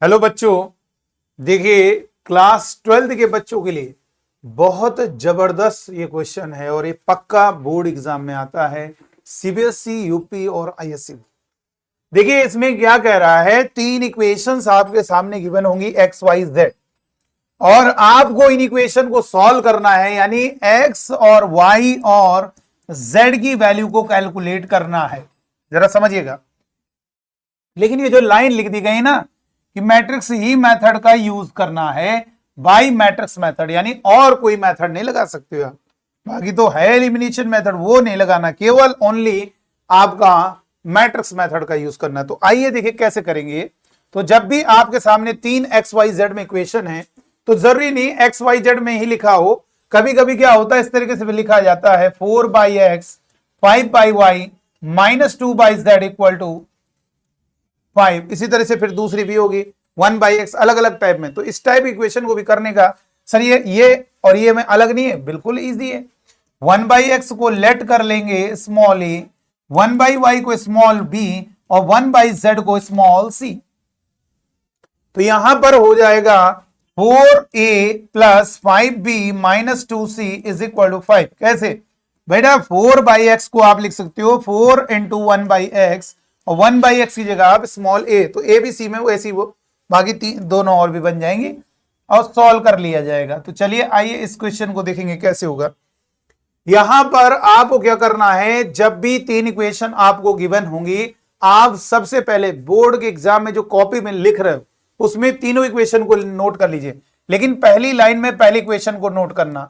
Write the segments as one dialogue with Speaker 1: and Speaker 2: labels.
Speaker 1: Hello बच्चों, देखिए class 12th के बच्चों के लिए बहुत जबरदस्त ये क्वेश्चन है और ये पक्का बोर्ड एग्जाम में आता है। सीबीएसई, यूपी और आईएससी। देखिए इसमें क्या कह रहा है, तीन इक्वेशंस आपके सामने गिवन होंगी एक्स वाई जेड और आपको इन इक्वेशन को सॉल्व करना है, यानी एक्स और वाई और जेड की वैल्यू को कैलकुलेट करना है। जरा समझिएगा। लेकिन ये जो लाइन लिख दी गई ना कि मैट्रिक्स ही मेथड का यूज करना है, बाई मैट्रिक्स मेथड, यानी और कोई मेथड नहीं लगा सकते हो। बाकी तो है एलिमिनेशन मेथड, वो नहीं लगाना, केवल ओनली आपका मैट्रिक्स मेथड का यूज करना है। तो आइए देखिए कैसे करेंगे। तो जब भी आपके सामने तीन एक्स वाई जेड में इक्वेशन है तो जरूरी नहीं एक्स वाई जेड में ही लिखा हो। कभी कभी क्या होता है, इस तरीके से भी लिखा जाता है 4/x 5/y -2/z equal to 5। इसी तरह से फिर दूसरी भी होगी 1/x, अलग अलग टाइप में। तो इस टाइप इक्वेशन को भी करने का सर ये और ये में अलग नहीं है, बिल्कुल इजी है। 1/x को लेट कर लेंगे स्मॉल ए, 1/y को स्मॉल बी और 1/z को स्मॉल सी। तो यहां पर हो जाएगा 4a + 5b - 2c is equal to 5। कैसे बेटा, 4/x को आप लिख सकते हो 4 × 1/x और 1/x की जगह आप स्मॉल a, तो a भी c में वैसी वो बाकी दोनों और भी बन जाएंगे और सॉल्व कर लिया जाएगा। तो चलिए आइए इस क्वेश्चन को देखेंगे कैसे होगा। यहां पर आपको क्या करना है, जब भी तीन इक्वेशन आपको गिवन होंगी, आप सबसे पहले बोर्ड के एग्जाम में जो कॉपी में लिख रहे हो उसमें तीनों इक्वेशन को नोट कर लीजिए। लेकिन पहली लाइन में पहली इक्वेशन को नोट करना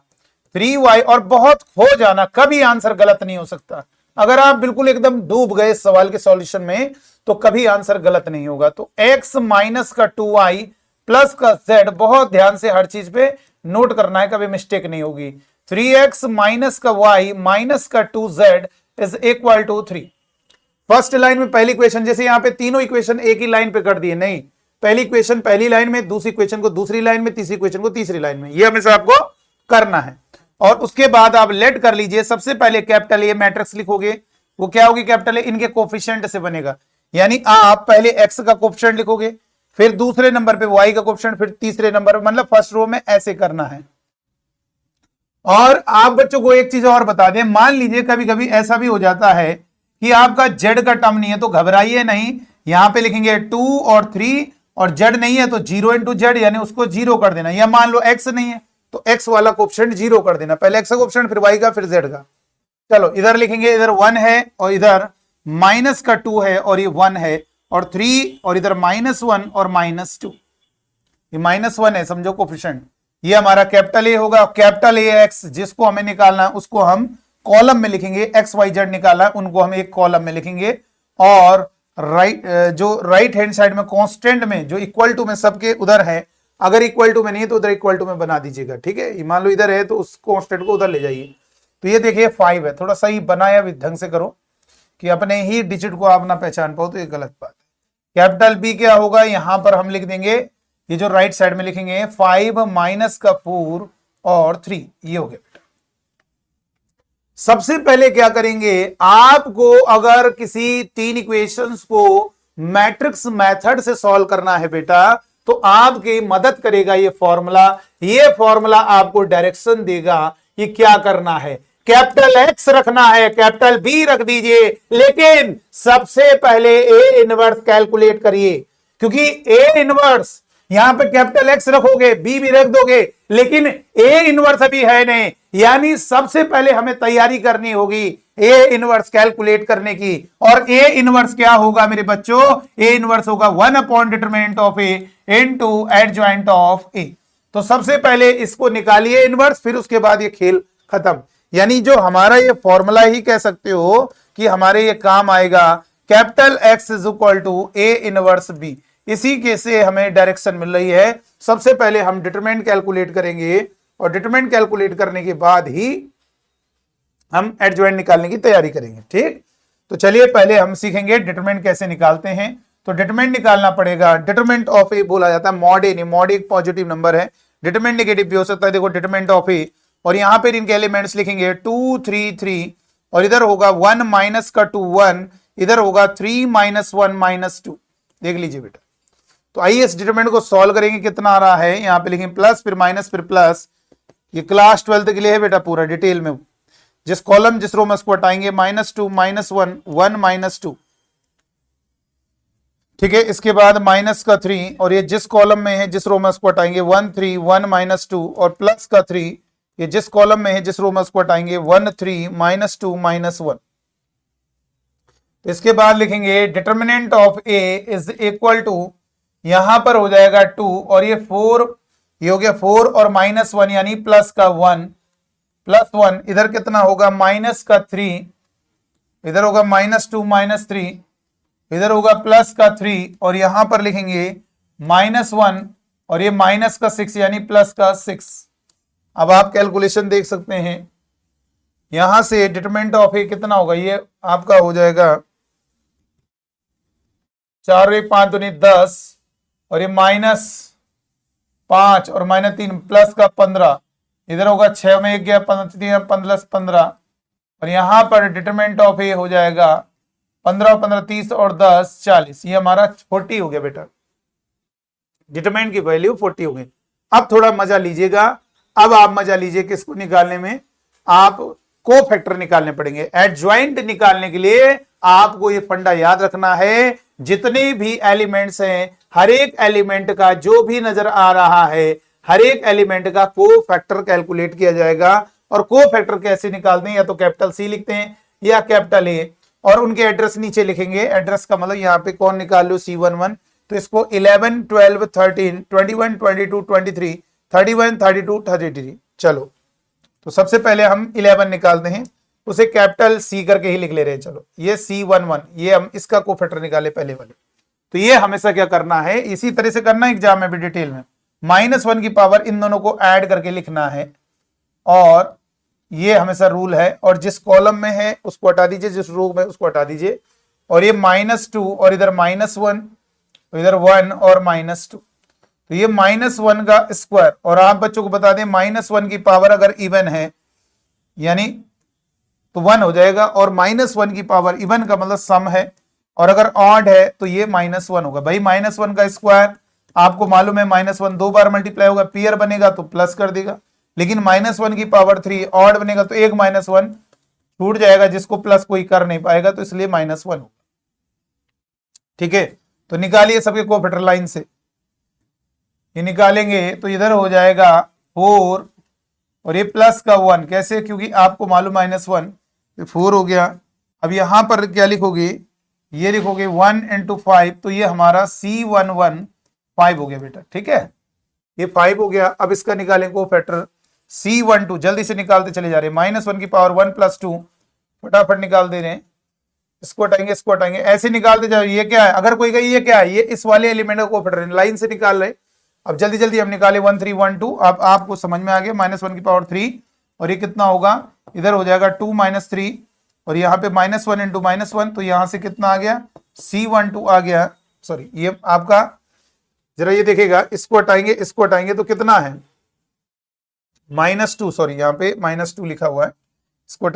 Speaker 1: 3y, और बहुत हो जाना, कभी आंसर गलत नहीं हो सकता। अगर आप बिल्कुल एकदम डूब गए सवाल के सॉल्यूशन में तो कभी आंसर गलत नहीं होगा। तो x माइनस का 2y प्लस का z, बहुत ध्यान से हर चीज पे नोट करना है, कभी मिस्टेक नहीं होगी। 3x माइनस का y माइनस का 2z is equal to 3। First line में पहली इक्वेशन, जैसे यहां पे तीनों इक्वेशन एक ही लाइन पे कर दिए, नहीं, पहली इक्वेशन पहली लाइन में, दूसरी इक्वेशन को दूसरी लाइन में, तीसरी इक्वेशन को तीसरी लाइन में, ये हमेशा आपको करना है। और उसके बाद आप लेट कर लीजिए। सबसे पहले कैपिटल ए मैट्रिक्स लिखोगे, वो क्या होगी, कैपिटल ए इनके कोफिशिएंट से बनेगा, यानी आप पहले एक्स का कोफिशिएंट लिखोगे, फिर दूसरे नंबर पे वाई का कोफिशिएंट, फिर तीसरे नंबर, मतलब फर्स्ट रो में ऐसे करना है। और आप बच्चों को एक चीज और बता दें, मान लीजिए कभी कभी ऐसा भी हो जाता है कि आपका जेड का टर्म नहीं है, तो घबराइए नहीं, यहां पे लिखेंगे 2 और 3, और जेड नहीं है तो 0 × जेड, यानी उसको 0 कर देना। या मान लो एक्स नहीं है तो एक्स वाला कोफिशिएंट 0 कर देना, पहले एक्स का कोफिशिएंट फिर वाई का फिर जेड का। चलो इधर लिखेंगे, इधर 1 है और इधर माइनस का 2 है और ये 1 है, और 3 और इधर -1 और -2, ये -1 है समझो कोफिशिएंट। ये हमारा कैपिटल ए होगा। कैपिटल ए एक्स जिसको हमें निकालना है उसको हम कॉलम में लिखेंगे, एक्स वाई जेड निकालना है उनको हम एक कॉलम में लिखेंगे, और जो राइट हैंड साइड में कांस्टेंट में जो इक्वल टू में सबके उधर है, अगर इक्वल टू में नहीं है तो उधर इक्वल टू में बना दीजिएगा, ठीक है। मान लो इधर है तो उस कांस्टेंट को उधर ले जाइए। तो ये देखिए 5 है, थोड़ा सही बनाया भी ढंग से करो कि अपने ही डिजिट को आप ना पहचान पाओ, तो ये गलत बात है। कैपिटल बी क्या होगा, यहां पर हम लिख देंगे, ये जो राइट साइड में लिखेंगे 5 माइनस का 4 और 3, ये हो गया। सबसे पहले क्या करेंगे, आपको अगर किसी तीन इक्वेशंस को मैट्रिक्स मेथड से सॉल्व करना है बेटा, तो आपकी मदद करेगा ये फॉर्मूला। ये फॉर्मूला आपको डायरेक्शन देगा ये क्या करना है। कैपिटल एक्स रखना है, कैपिटल बी रख दीजिए, लेकिन सबसे पहले ए इनवर्स कैलकुलेट करिए, क्योंकि ए इनवर्स यहां पे कैपिटल एक्स रखोगे, बी भी रख दोगे, लेकिन ए इनवर्स अभी है नहीं, यानी सबसे पहले हमें तैयारी करनी होगी ए इनवर्स कैलकुलेट करने की। और ए इनवर्स क्या होगा मेरे बच्चों, ए इनवर्स होगा one upon determinant of A into adjoint of A. तो सबसे पहले इसको निकालिए इनवर्स, फिर उसके बाद ये खेल खत्म। यानी जो हमारा ये फॉर्मूला ही कह सकते हो कि हमारे ये काम आएगा, capital X is equal to A inverse B. इसी के से हमें डायरेक्शन मिल रही है। सबसे पहले हम डिटरमिनेंट कैलकुलेट करेंगे और डिटरमिनेंट कैलकुलेट करने के बाद ही हम एडजॉइंट निकालने की तैयारी करेंगे, ठीक। तो चलिए पहले हम सीखेंगे डिटरमिनेंट कैसे निकालते हैं। तो डिटरमिनेंट निकालना पड़ेगा, डिटरमिनेंट ऑफ ए बोला जाता है मॉड ए, नहीं मॉड एक पॉजिटिव नंबर है, डिटरमिनेंट नेगेटिव भी हो सकता है। देखो डिटरमिनेंट ऑफ ए, और यहां पर इनके एलिमेंट्स लिखेंगे 2 3 3, और इधर होगा 1 माइनस का 2 1, इधर होगा 3 - 1 - 2। देख लीजिए बेटा, तो आइए इस डिटरमिनेंट को सॉल्व करेंगे। कितना आ रहा है यहाँ पे लिखेंगे प्लस फिर माइनस फिर प्लस। ये क्लास 12th के लिए है बेटा पूरा डिटेल में। जिस कॉलम जिस रो में उसको हटाएंगे -2 -1 1 -2, ठीक है। इसके बाद -3 और ये जिस कॉलम में है जिस रो में उसको हटाएंगे 1 3 1 -2 और +3 ये जिस कॉलम में है जिस रो में उसको हटाएंगे 1 3 -2 -1। तो इसके बाद लिखेंगे determinant of A is equal to, यहां पर हो जाएगा 2 और ये 4, ये हो गया 4 और -1 यानी प्लस का 1 +1, इधर कितना होगा -3, इधर होगा -2 -3, इधर होगा +3 और यहां पर लिखेंगे -1 और ये -6 यानी +6। अब आप कैलकुलेशन देख सकते हैं यहां से डिटरमिनेंट ऑफ ए कितना होगा, ये आपका हो जाएगा 4 और 5 दूनी 10 और ये -5 और -3 प्लस का 15, इधर होगा 6 में 1 गया 15 और यहां पर डिटरमिनेंट ऑफ ए हो जाएगा 15 15 30 और 10 40, ये हमारा 40 हो गया बेटा। डिटरमिनेंट की वैल्यू 40 हो गई। अब थोड़ा मजा लीजिएगा, अब आप मजा लीजिए किसको निकालने में, आप को फैक्टर निकालने पड़ेंगे। एडजॉइंट निकालने के लिए आपको ये फंडा याद रखना है, जितने भी एलिमेंट्स हैं हर एक एलिमेंट का जो भी नजर आ रहा है हर एक एलिमेंट का को फैक्टर कैलकुलेट किया जाएगा। और को फैक्टर कैसे निकालते हैं, या तो कैपिटल सी लिखते हैं या कैपिटल ए और उनके एड्रेस नीचे लिखेंगे। एड्रेस का मतलब यहाँ पे कौन निकाल लो C11, तो इसको 11 12 13 21 22 23 31 32 33। चलो तो सबसे पहले हम 11 निकालते हैं, उसे कैपिटल सी करके ही लिख ले रहे हैं। चलो ये C11, ये हम इसका कोफैक्टर निकाले पहले वाले। तो ये हमेशा क्या करना है, इसी तरह से करना है एग्जाम में भी डिटेल में, -1 की पावर इन दोनों को ऐड करके लिखना है और ये हमेशा रूल है। और जिस कॉलम में है उसको हटा दीजिए, जिस रो में उसको हटा दीजिए। और ये -2 और इधर -1 तो इधर 1 और -2, तो ये -1 का स्क्वायर। और आप बच्चों को बता दें -1 की पावर अगर इवन है यानी तो 1 हो जाएगा, और -1 की पावर इवन का मतलब सम है, और अगर ऑड है तो ये -1 होगा। भाई -1 का स्क्वायर आपको मालूम है -1 2 बार मल्टीप्लाई होगा, पेयर बनेगा तो प्लस कर देगा, लेकिन -1 की पावर 3 ऑड बनेगा तो एक -1 छूट जाएगा, जिसको प्लस कोई कर नहीं पाएगा, तो इसलिए -1 होगा। ठीक है, तो निकालिए सबके कोफैक्टर लाइन से। ये निकालेंगे तो इधर हो जाएगा 4 और ये प्लस का 1, कैसे, क्योंकि आपको मालूम -1 4 हो गया। अब यहां पर क्या लिखोगे, ये लिखोगे 1 × 5, तो ये हमारा C11 5 हो गया बेटा। ठीक है, ये 5 हो गया। अब इसका निकालेंगे कोफैक्टर C12, जल्दी से निकालते चले जा रहे हैं। -1 की पावर 1 + 2 फटाफट निकाल दे रहे हैं, इसको हटाएंगे ऐसे निकालते जाओ। ये क्या है, अगर कोई कहे ये क्या है, ये इस वाले एलिमेंट का कोफैक्टर लाइन से निकाल रहे। अब जल्दी जल्दी हम निकाले 1 3 1 2। अब आपको समझ में आ गया, -1 की पावर 3 और ये कितना होगा, इधर हो जाएगा 2 - 3 और यहाँ पे -1 × -1, तो यहां से कितना आ गया C12 आ गया। सॉरी, ये आपका जरा ये देखेगा, इसको हटाएंगे तो कितना है -2, सॉरी यहाँ पे -2 लिखा हुआ है, इसको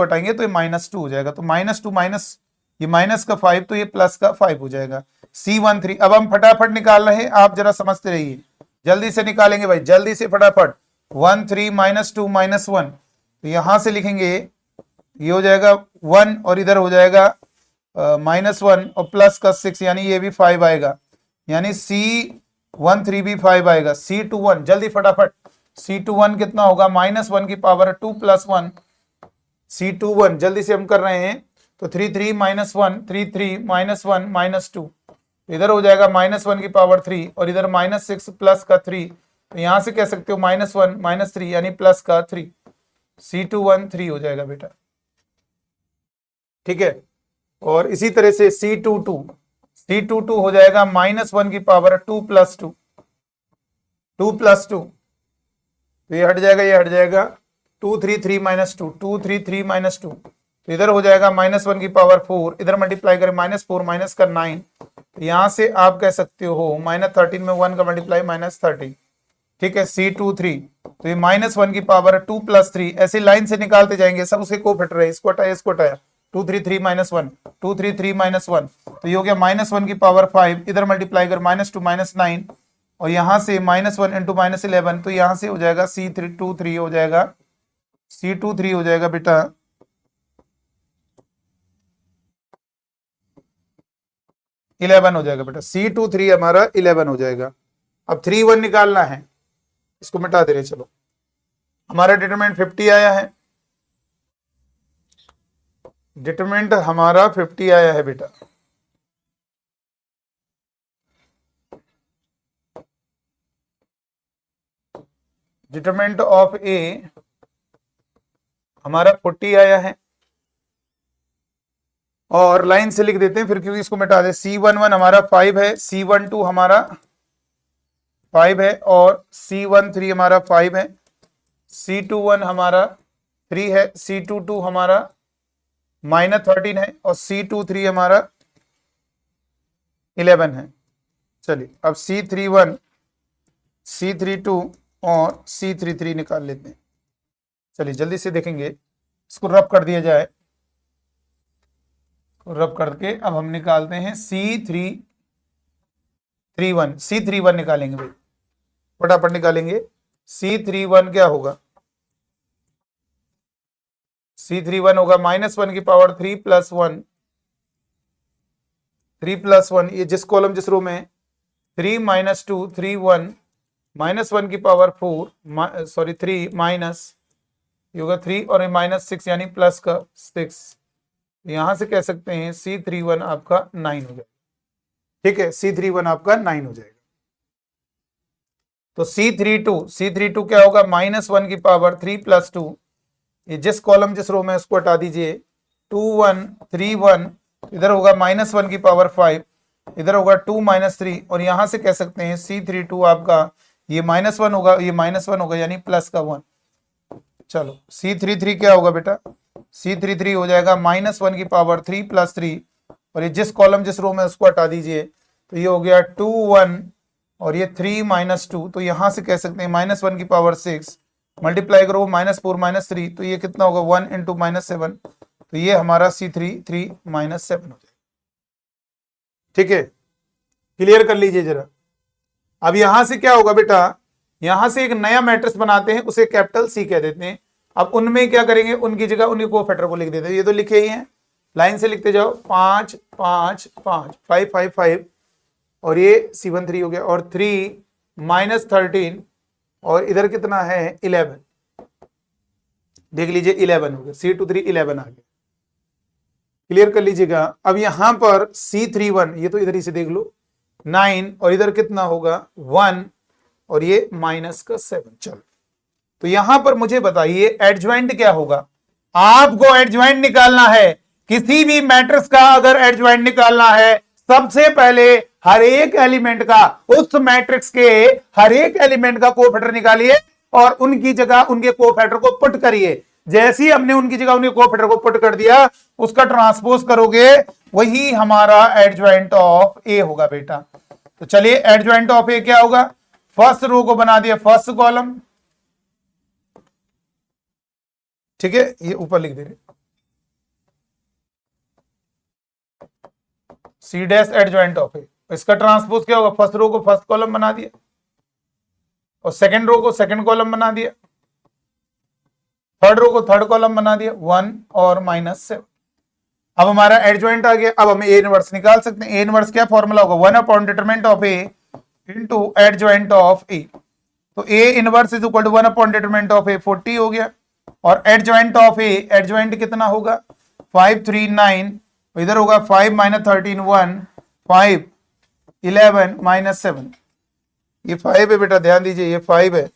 Speaker 1: हटाएंगे तो ये -2 हो जाएगा। तो -2 माइनस ये माइनस का 5 तो ये प्लस का 5 हो जाएगा C13। अब हम फटाफट निकाल रहे हैं, आप जरा समझते रहिए, जल्दी से निकालेंगे भाई, जल्दी से फटाफट। 1 3 -2 -1, तो यहां से लिखेंगे, ये हो जाएगा 1 और इधर हो जाएगा -1 और प्लस का 6 यानी ये भी 5 आएगा, यानी C13 भी 5 आएगा। C21 जल्दी फटाफट, C21 कितना होगा, -1 की पावर 2 + 1, C21 जल्दी से हम कर रहे हैं, तो 3 3 -1 3 3 -1 -2, इधर हो जाएगा -1 की पावर 3 और इधर -6 प्लस का 3, तो यहां से कह सकते हो -1 -3 यानी प्लस का 3, C21 3 हो जाएगा बेटा। ठीक है, और इसी तरह से C22 हो जाएगा -1 की पावर 2 + 2 तो ये हट जाएगा 2 3 3 -2 2 3 3 -2, तो इधर हो जाएगा -1 की पावर 4, इधर मल्टीप्लाई करें -4 माइनस का 9, तो यहां से आप कह सकते हो -13 में 1 का मल्टीप्लाई -13। ठीक है, C23, तो ये -1 की पावर 2 + 3, ऐसे लाइन से निकालते जाएंगे, सब उसके कोफैक्टर है, इसको हटाया 2 3 3 -1, 2 3 3 -1, तो ये हो गया -1 की पावर 5, इधर मल्टीप्लाई कर -2 -9, और यहां से -1 इंटू -11, तो यहां से हो जाएगा C3 हो जाएगा, C23 हो जाएगा बेटा 11 हो जाएगा बेटा, C23 हमारा 11 हो जाएगा। अब 3 1 निकालना है, इसको मिटा दे रहे, चलो हमारा डिटरमिनेंट 50 आया है, डिटरमिनेंट हमारा 50 आया है बेटा। डिटरमिनेंट ऑफ ए हमारा 40 आया है, और लाइन से लिख देते हैं फिर, क्योंकि इसको मिटा दे। C11 हमारा 5 है, C12 हमारा 5 है, और C13 हमारा 5 है, C21 हमारा 3 है, C22 हमारा -13 है, और C23 हमारा 11 है। चलिए अब C31, C32 और C33 निकाल लेते हैं। चलिए जल्दी से देखेंगे, इसको रब कर दिया जाए, रब करके अब हम निकालते हैं C31 निकालेंगे भाई, फटाफट निकालेंगे। C31 क्या होगा, C31 होगा -1 की पावर 3 + 1, 3 + 1, ये जिस कॉलम जिस रो में 3 - 2 3 1, -1 की पावर 4 सॉरी 3 माइनस, ये होगा 3 और -6 यानी प्लस का 6, यहां से कह सकते हैं C31 आपका 9 हो जाएगा। ठीक है, C31 आपका 9 हो जाएगा। तो C32 क्या होगा, -1 की पावर 3 + 2, ये जिस कॉलम जिस रो में उसको हटा दीजिए, 2 1 3 1, इधर होगा -1 की पावर 5, इधर होगा 2 - 3, और यहां से कह सकते हैं C32 आपका ये -1 होगा, ये -1 होगा यानी प्लस का 1। चलो C33 क्या होगा बेटा, C33 हो जाएगा -1 की पावर 3 + 3, और ये जिस कॉलम जिस रो में उसको हटा दीजिए, तो ये हो गया 2 1 और ये 3 - 2, तो यहां से कह सकते हैं -1 की पावर 6, मल्टीप्लाई करो -4 - 3, तो ये कितना होगा 1 इंटू -7, तो ये हमारा C33 -7 हो जाएगा। ठीक है, क्लियर कर लीजिए जरा। अब यहां से क्या होगा बेटा, यहां से एक नया मैट्रिक्स बनाते हैं, उसे कैपिटल C कह देते हैं। अब उनमें क्या करेंगे, उनकी जगह उनके कोफैक्टर को लिख देते हैं, ये तो लिखे ही हैं, लाइन से लिखते जाओ, 5 5 5 5 5 5, और ये C13 हो गया, और 3 -13, और इधर कितना है 11, देख लीजिए 11 हो गया, C23 11 आ गया। क्लियर कर लीजिएगा। अब यहां पर C31, ये तो इधर ही से देख लो, 9, और इधर कितना होगा 1, और ये -7। चलो तो यहां पर मुझे बताइए एडज्वाइंट क्या होगा। आपको एडज्वाइंट निकालना है, किसी भी मैट्रिक्स का अगर एडज्वाइंट निकालना है, सबसे पहले हर एक एलिमेंट का, उस मैट्रिक्स के हर एक एलिमेंट का कोफैक्टर निकालिए, और उनकी जगह उनके कोफैक्टर को पुट करिए। जैसे ही हमने उनकी जगह उनके कोफैक्टर को पुट कर दिया, उसका ट्रांसपोज करोगे, वही हमारा एडज्वाइंट ऑफ ए होगा बेटा। तो चलिए एडज्वाइंट ऑफ ए क्या होगा, फर्स्ट रो को बना दिया फर्स्ट कॉलम, ठीक है, ये ऊपर लिख दे रहे, सी डैश एडज्वाइंट ऑफ ए, इसका ट्रांसपोज क्या होगा, फर्स्ट रो को फर्स्ट कॉलम बना दिया, और सेकंड रो को सेकंड कॉलम बना दिया, थर्ड रो को थर्ड कॉलम बना दिया, 1 और -7। अब हमारा एडज्वाइंट आ गया। अब हम ए इनवर्स निकाल सकते हैं। ए इनवर्स क्या फॉर्मूला होगा, 1 upon determinant of A into adjoint of A. तो A inverse is equal to 1 upon determinant of A 40 हो गया, और एडज्वाइंट ऑफ ए, एडज्वाइंट कितना होगा 5 3 9, इधर होगा 5 -13 1, 5 11 -7, ये 5 है बेटा, ध्यान दीजिए ये 5 है,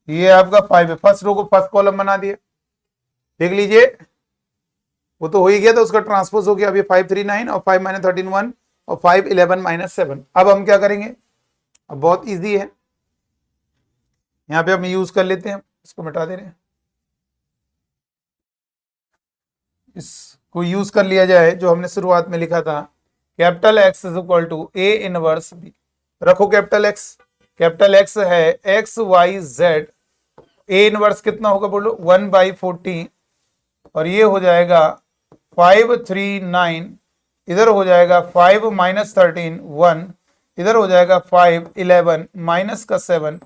Speaker 1: ये आपका 5 है। फर्स्ट रो को फर्स्ट कॉलम बना दिया, देख लीजिए वो तो हो ही गया, तो उसका ट्रांसपोज हो गया। अब ये 5 3 9 और 5 -13 1 और 5 11 -7। अब हम क्या करेंगे, अब बहुत इजी है, यहां पे हम यूज कर लेते हैं, इसको मिटा दे रहे हैं, इसको यूज कर लिया जाए जो हमने शुरुआत में लिखा था, capital X is equal to A inverse B। रखो कैपिटल X है X Y Z, A inverse कितना होगा बोलो 1/40 और ये हो जाएगा 5 3 9, इधर हो जाएगा 5 माइनस 13 1, इधर हो जाएगा 5 11 माइनस का 7,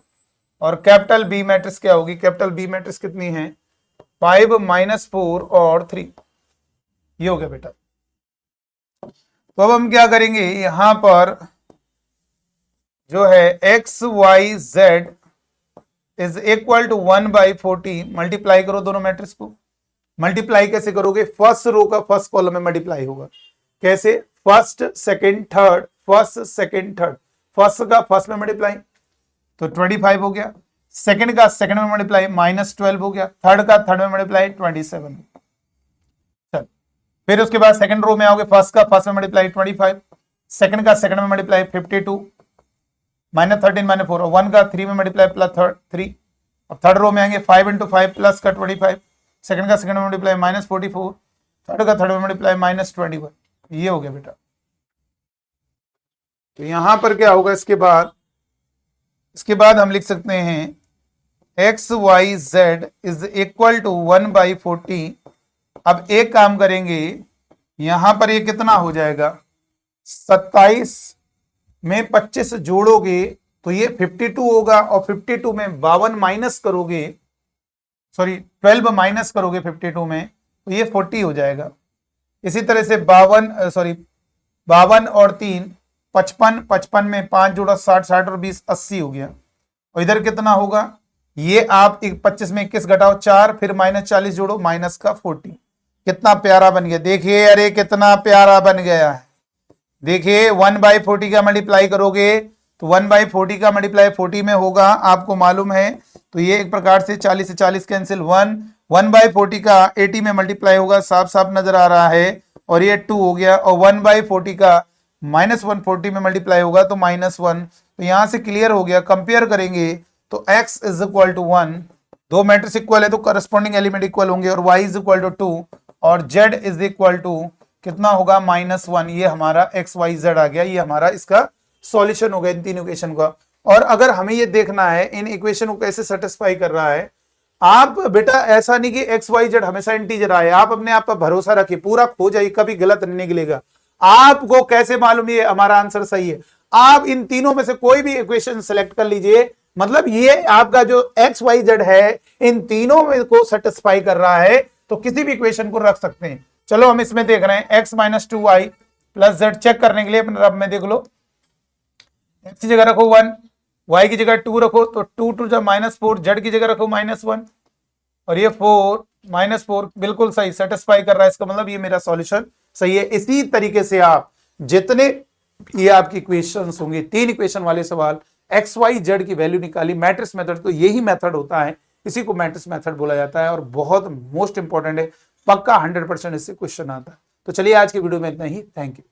Speaker 1: और कैपिटल बी मैट्रिक्स क्या होगी? कैपिटल बी मैट्रिक्स कितनी है? 5 माइनस 4 और 3। ये हो गया बेटा। तो अब हम क्या करेंगे, यहां पर जो है X Y Z is equal to 1/40, multiply करो दोनों मैट्रिक्स को। मल्टीप्लाई कैसे करोगे? फर्स्ट रो का फर्स्ट कॉलम में मल्टीप्लाई होगा। कैसे? First second third, first second third, first का फर्स्ट में मल्टीप्लाई तो 25 हो गया, सेकंड का सेकंड में मल्टीप्लाई -12 हो गया, थर्ड का थर्ड में मल्टीप्लाई 27। चल, फिर उसके बाद सेकंड रो में आओगे, फर्स्ट का फर्स्ट में मल्टीप्लाई 25, सेकंड का सेकंड में मल्टीप्लाई 52, -13 -4, और 1 का 3 में मल्टीप्लाई प्लस 3। अब थर्ड रो में आएंगे 5 × 5 प्लस का 25, सेकंड का सेकंड में मल्टीप्लाई -44, थर्ड का थर्ड में मल्टीप्लाई -21। ये हो गया बेटा। तो यहां पर क्या होगा? इसके बाद हम लिख सकते हैं X Y Z is equal to 1/40। अब एक काम करेंगे, यहां पर ये कितना हो जाएगा? 27 में 25 जोड़ोगे तो ये 52 होगा, और 52 में 52 माइनस करोगे, सॉरी 12 माइनस करोगे 52 में, तो ये 40 हो जाएगा। इसी तरह से 52 और 3 55, 55 में 5 जोड़ा 60, 60 और 20 80 हो गया। और इधर कितना होगा? ये आप 25 में 21 घटाओ 4, फिर -40 जोड़ो माइनस का 40। कितना प्यारा बन गया, देखिए, अरे कितना प्यारा बन गया है। देखिए 1/40 का मल्टीप्लाई करोगे तो 1/40 का मल्टीप्लाई 40 में होगा, आपको मालूम है। तो ये एक प्रकार से 40 से 40 कैंसिल, 1/40 का 80 में मल्टीप्लाई होगा, साफ साफ नजर आ रहा है, और ये 2 हो गया। और 1/40 का -140 में मल्टीप्लाई होगा तो -1। तो यहां से क्लियर हो गया। कंपेयर करेंगे तो x इज इक्वल टू 1, दो मैट्रिक्स इक्वल है तो करस्पॉन्डिंग एलिमेंट इक्वल होंगे, और y इज इक्वल टू 2, और z इज इक्वल टू कितना होगा? -1। ये हमारा एक्स वाई जेड आ गया। ये हमारा इसका सॉल्यूशन हो गया इन तीन इक्वेशन का। और अगर हमें ये देखना है इन इक्वेशन को कैसे सेटिस्फाई कर रहा है, आप बेटा ऐसा नहीं कि एक्स वाई जेड हमेशा इंटीजर आए, आप अपने आप पर भरोसा रखिए, पूरा खो जाइए, कभी गलत नहीं निकलेगा। आपको कैसे मालूम ये हमारा आंसर सही है? आप इन तीनों में से कोई भी इक्वेशन सेलेक्ट कर लीजिए, मतलब ये आपका जो एक्स वाई जेड है इन तीनों में को सेटिस्फाई कर रहा है, तो किसी भी इक्वेशन को रख सकते हैं। चलो हम इसमें देख रहे हैं x - 2y plus Z. Check करने के लिए अपने रब में देख लो, x की जगह रखो 1, y की जगह 2 रखो, तो 2 2 जब -4, z की जगह रखो -1, और ये 4 -4 बिल्कुल सही सेटिस्फाई कर रहा है। इसका मतलब ये मेरा सॉल्यूशन सही है। इसी तरीके से आप जितने ये आपकी इक्वेशंस होंगे, 3 इक्वेशन वाले सवाल, एक्स वाई जेड की वैल्यू निकाली, मैट्रिक्स मेथड, तो यही मेथड होता है, इसी को मैट्रिक्स मेथड बोला जाता है, और बहुत मोस्ट इंपॉर्टेंट है, पक्का 100% इससे क्वेश्चन आता है। तो चलिए आज की वीडियो में इतना ही, थैंक यू।